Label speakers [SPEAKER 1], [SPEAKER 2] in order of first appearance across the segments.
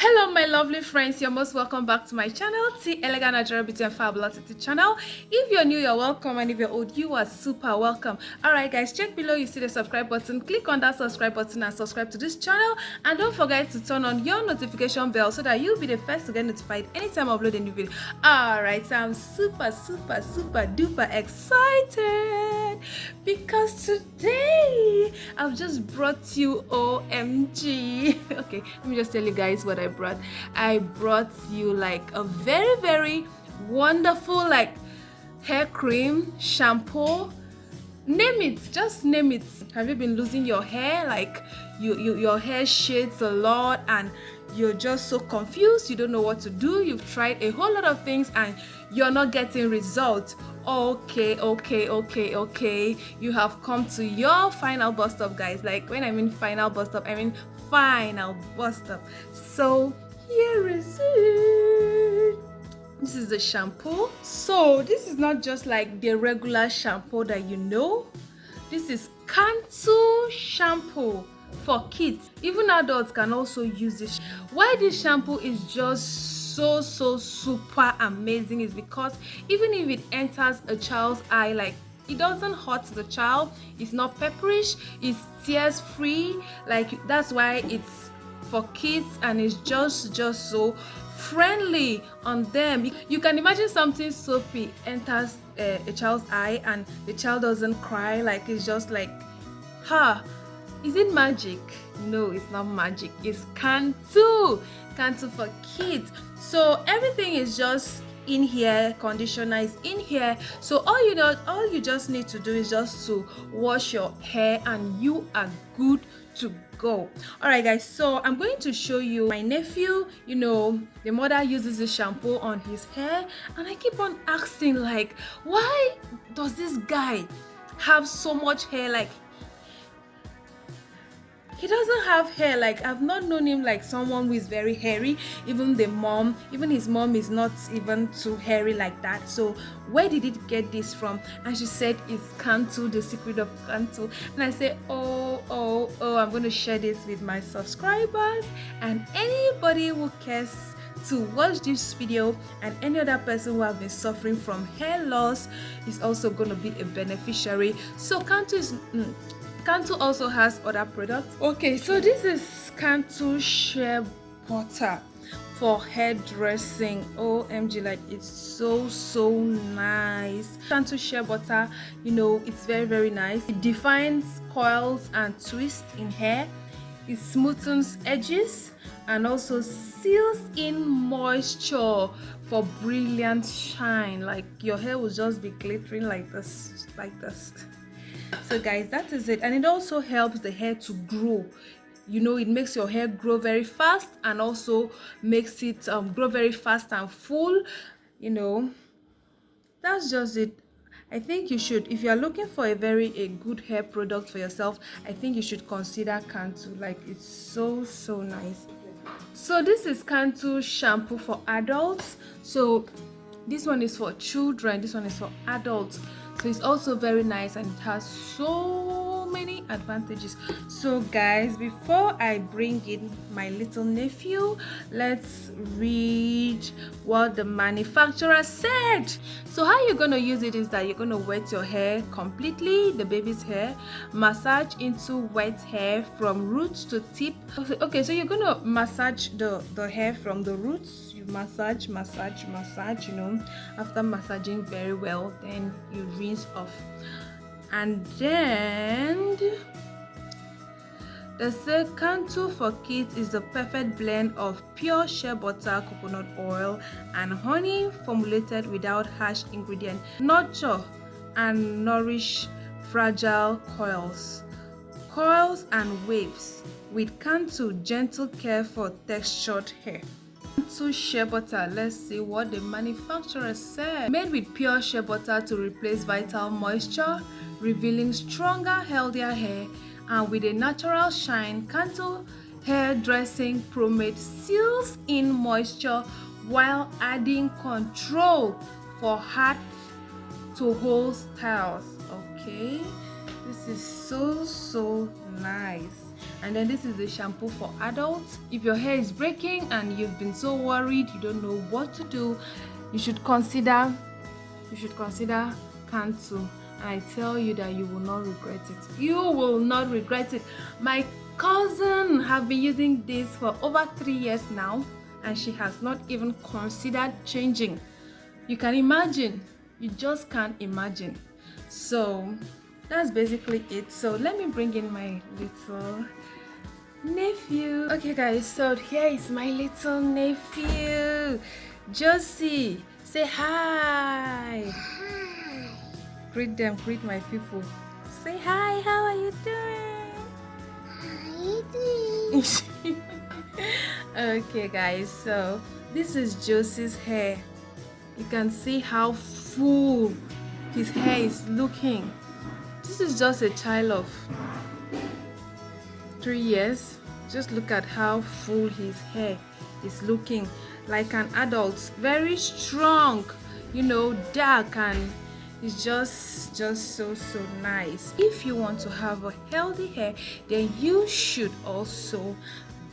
[SPEAKER 1] Hello my lovely friends, you're most welcome back to my channel, T Elegant Nigeria Beauty and Fabulosity channel. If you're new, you're welcome, and if you're old, you are super welcome. Alright guys, check below, you see the subscribe button. Click on that subscribe button and subscribe to this channel, and don't forget to turn on your notification bell so that you'll be the first to get notified anytime I upload a new video. Alright, so I'm super duper excited because today I've just brought you OMG. Okay, let me just tell you guys what I brought. I brought you like a very wonderful like hair cream, shampoo, name it, just name it. Have you been losing your hair? Like your hair shades a lot and you're just so confused, you don't know what to do, you've tried a whole lot of things and you're not getting results. Okay, you have come to your final bus stop, guys. Like when I mean final bus stop, I mean final bus stop. So here is it. This is the shampoo. So this is not just like the regular shampoo that you know. This is Cantu shampoo for kids. Even adults can also use this. Why this shampoo is just so super amazing is because even if it enters a child's eye, like it doesn't hurt the child, it's not pepperish, it's tears free. Like that's why it's for kids and it's just so friendly on them. You can imagine something soapy enters a child's eye and the child doesn't cry. Like it's just like, is it magic? No, it's not magic. It's Cantu for kids. So everything is just in here, conditioner is in here. So all you just need to do is just to wash your hair and you are good to go. All right guys, so I'm going to show you my nephew. You know, the mother uses the shampoo on his hair and I keep on asking, like, why does this guy have so much hair? Like he doesn't have hair. Like I've not known him like someone who is very hairy. Even his mom is not even too hairy like that. So where did it get this from? And she said it's Cantu, the secret of Cantu. And I said, oh, I'm going to share this with my subscribers and anybody who cares to watch this video, and any other person who have been suffering from hair loss is also going to be a beneficiary. So Cantu also has other products. Okay, so this is Cantu shea butter for hairdressing. OMG, like it's so nice. Cantu shea butter, you know, it's very nice. It defines coils and twists in hair. It smoothens edges and also seals in moisture for brilliant shine. Like your hair will just be glittering like this. So guys, that is it. And it also helps the hair to grow. You know, it makes your hair grow very fast and also makes it grow very fast and full. You know, that's just it. I think you should, if you are looking for a good hair product for yourself, I think you should consider Cantu. Like it's so nice. So this is Cantu shampoo for adults. So this one is for children, this one is for adults. So it's also very nice and it has so many advantages. So guys, before I bring in my little nephew, let's read what the manufacturer said. So how you're going to use it is that you're going to wet your hair completely, the baby's hair, massage into wet hair from roots to tip. Okay, so you're going to massage the hair from the roots. You massage, you know. After massaging very well, then you rinse off. And then the Cantu for kids is the perfect blend of pure shea butter, coconut oil and honey, formulated without harsh ingredients. Nurture and nourish fragile coils and waves with Cantu gentle care for textured hair. Cantu shea butter, let's see what the manufacturer said. Made with pure shea butter to replace vital moisture, revealing stronger, healthier hair, and with a natural shine, Cantu hair dressing pomade seals in moisture while adding control for hard to hold styles. Okay, this is so nice. And then this is the shampoo for adults. If your hair is breaking and you've been so worried, you don't know what to do, you should consider Cantu. And I tell you that you will not regret it. You will not regret it. My cousin have been using this for over 3 years now, and she has not even considered changing. You can imagine. You just can't imagine. So that's basically it. So let me bring in my little nephew. Okay guys, so here is my little nephew. Josie, say hi.
[SPEAKER 2] Hi.
[SPEAKER 1] Greet them, greet my people. Say hi, how are you doing?
[SPEAKER 2] How you doing?
[SPEAKER 1] Okay guys, so this is Josie's hair. You can see how full his hair is looking. This is just a child of 3 years. Just look at how full his hair is looking, like an adult. Very strong, you know, dark, and it's just so nice. If you want to have a healthy hair, then you should also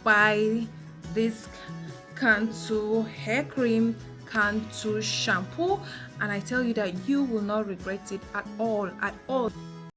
[SPEAKER 1] buy this Cantu hair cream, Cantu shampoo, and I tell you that you will not regret it at all.